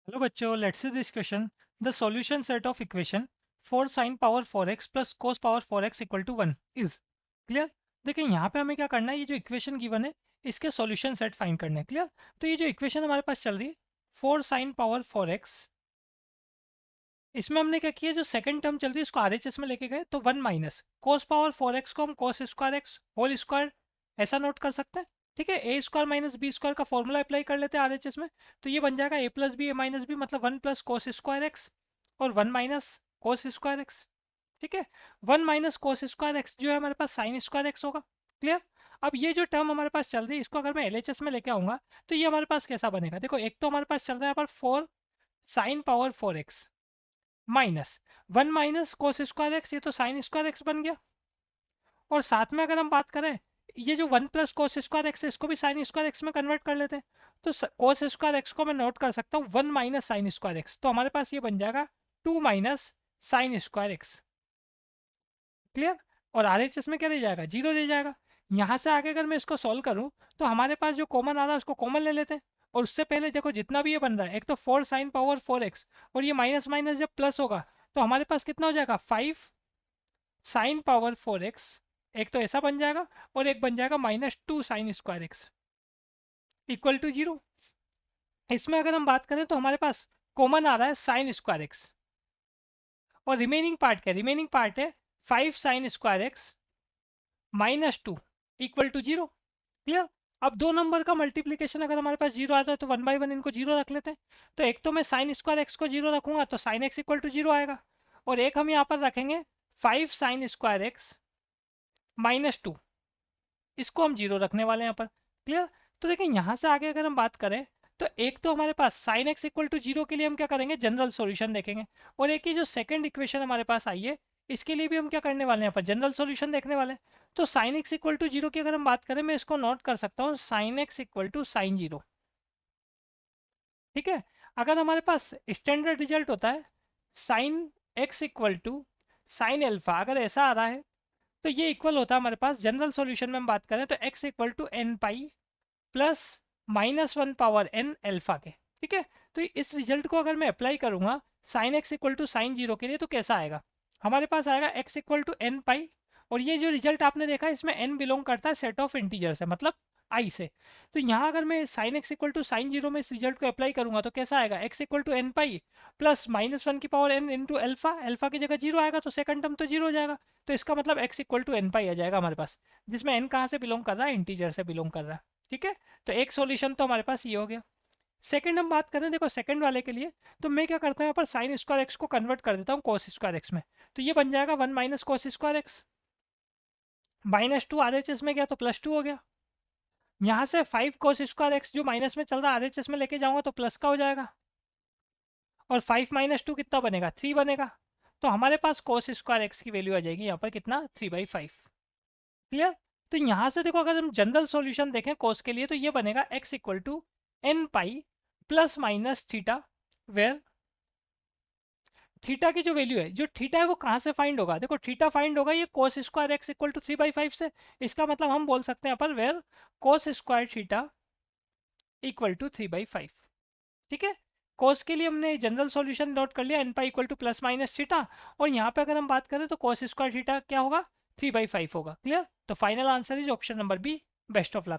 Hello बच्चों, let's see this question. The solution set of equation 4 sin power 4x plus cos power 4x equal to 1 is clear. देखिए यहाँ पे हमें क्या करना है, ये जो इक्वेशन गिवन है इसके सॉल्यूशन सेट फाइंड करने हैं। क्लियर। तो ये जो इक्वेशन हमारे पास चल रही है 4 sin पावर 4x, इसमें हमने क्या किया, जो सेकंड टर्म चल रही है इसको आरएचएस में लेके गए तो 1 माइनस cos पावर 4x को हम cos square x whole square ऐसा नोट कर सकते हैं। ठीक है, a square minus b square का फॉर्मूला अप्लाई कर लेते हैं आरएचएस में। तो ये बन जाएगा a plus b a minus b मतलब 1 प्लस कोस स्क्वायर एक्स और 1 माइनस कोस स्क्वायर एक्स। ठीक है, 1 माइनस कोस स्क्वायर एक्स जो है हमारे पास साइन स्क्वायर एक्स होगा। क्लियर। अब ये जो टर्म हमारे पास चल रही है इसको अगर मैं एलएचएस में लेके आऊंगा तो ये हमारे पास कैसा बनेगा। देखो, एक तो हमारे पास चल रहा है यहाँ पर 4 sine power 4x minus 1 minus cos square x, ये तो साइन स्क्वायर एक्स बन गया। और साथ में अगर हम बात करें, ये जो 1 प्लस कोस स्क्वायर एक्स है इसको भी साइन स्क्वायर एक्स में कन्वर्ट कर लेते हैं। तो कोस स्क्वायर एक्स को मैं नोट कर सकता हूँ 1 माइनस साइन स्क्वायर एक्स, तो हमारे पास ये बन जाएगा 2 minus sign square x. Clear. और आर एच एस में क्या दे जाएगा, जीरो दे जाएगा। यहाँ से आगे अगर मैं इसको सॉल्व करूँ तो हमारे पास जो कॉमन आ रहा है उसको कॉमन ले लेते हैं। और उससे पहले देखो जितना भी ये बन रहा है, एक तो 4 साइन पावर 4x और ये माइनस माइनस जब प्लस होगा तो हमारे पास कितना हो जाएगा 5 साइन पावर 4x। एक तो ऐसा बन जाएगा और एक बन जाएगा -2 sine square x equal to zero. इसमें अगर हम बात करें तो हमारे पास कॉमन आ रहा है साइन स्क्वायर एक्स और रिमेनिंग पार्ट क्या, रिमेनिंग पार्ट है 5 sine square x -2 equal to zero. Clear. अब दो नंबर का मल्टीप्लीकेशन अगर हमारे पास जीरो आता है तो 1 बाई 1 इनको जीरो रख लेते हैं। तो एक तो मैं साइन स्क्वायर एक्स को जीरो रखूंगा तो sine x equal to zero आएगा, और एक हम यहाँ पर रखेंगे 5 साइन स्क्वायर एक्स -2, इसको हम जीरो रखने वाले हैं यहाँ पर। क्लियर। तो देखिए यहाँ से आगे अगर हम बात करें तो एक तो हमारे पास sine x equal to zero के लिए हम क्या करेंगे, जनरल सॉल्यूशन देखेंगे। और एक ही जो सेकंड इक्वेशन हमारे पास आई है इसके लिए भी हम क्या करने वाले हैं, यहाँ पर जनरल सॉल्यूशन देखने वाले हैं। तो sine x equal to zero की अगर हम बात करें, मैं इसको नोट कर सकता हूँ sine x equal to sine zero. ठीक है। अगर हमारे पास स्टैंडर्ड रिजल्ट होता है sine x equal to sine alpha, अगर ऐसा आ रहा है तो ये इक्वल होता है हमारे पास जनरल सॉल्यूशन में हम बात करें तो x equal to n pi plus -1 power n alpha के। ठीक है। तो इस रिजल्ट को अगर मैं अप्लाई करूंगा sine x equal to sine zero के लिए तो कैसा आएगा, हमारे पास आएगा x equal to n pi. और ये जो रिजल्ट आपने देखा इसमें एन बिलोंग करता है सेट ऑफ इंटीजर से, मतलब आई से। तो यहाँ अगर मैं sine x equal to sine zero में इस रिजल्ट को अप्लाई करूंगा तो कैसा आएगा, x equal to n pi plus -1 की power n into alpha, alpha की जगह जीरो आएगा तो सेकंड टर्म तो जीरो हो जाएगा। तो इसका मतलब एक्स इक्वल टू एन पाई आ जाएगा हमारे पास, जिसमें एन कहाँ से बिलोंग कर रहा है, इंटीजर से बिलोंग कर रहा है। ठीक है। तो एक सॉल्यूशन तो हमारे पास ये हो गया। सेकंड हम बात करें, देखो सेकंड वाले के लिए तो मैं क्या करता हूँ यहाँ पर साइन स्क्वायर एक्स को कन्वर्ट कर देता हूँ कोस स्क्वायर एक्स में। तो ये बन जाएगा 1 minus cos square x -2 RHS में गया तो +2 हो गया। यहाँ से 5 कोस स्क्वायर एक्स जो माइनस में चल रहा है आरएचएस में लेके जाऊंगा तो प्लस का हो जाएगा, और 5 -2 कितना बनेगा, 3 बनेगा। तो हमारे पास कोस स्क्वायर एक्स की वैल्यू आ जाएगी यहाँ पर कितना, 3/5। क्लियर। तो यहाँ से देखो अगर हम जनरल सॉल्यूशन देखें कोस के लिए तो ये बनेगा x equal to n pi plus minus theta, where theta की जो वैल्यू है, जो थीटा है वो कहाँ से फाइंड होगा, देखो थीटा फाइंड होगा ये cos square x equal to 3/5 से। इसका मतलब हम बोल सकते हैं यहाँ पर where cos square theta equal to 3/5। ठीक है। कोस के लिए हमने जनरल सॉल्यूशन नोट कर लिया n pi equal to plus minus theta, और यहाँ पे अगर हम बात करें तो कोस स्क्वायर थीटा क्या होगा, 3/5 होगा। क्लियर। तो final answer is option number B. Best of luck.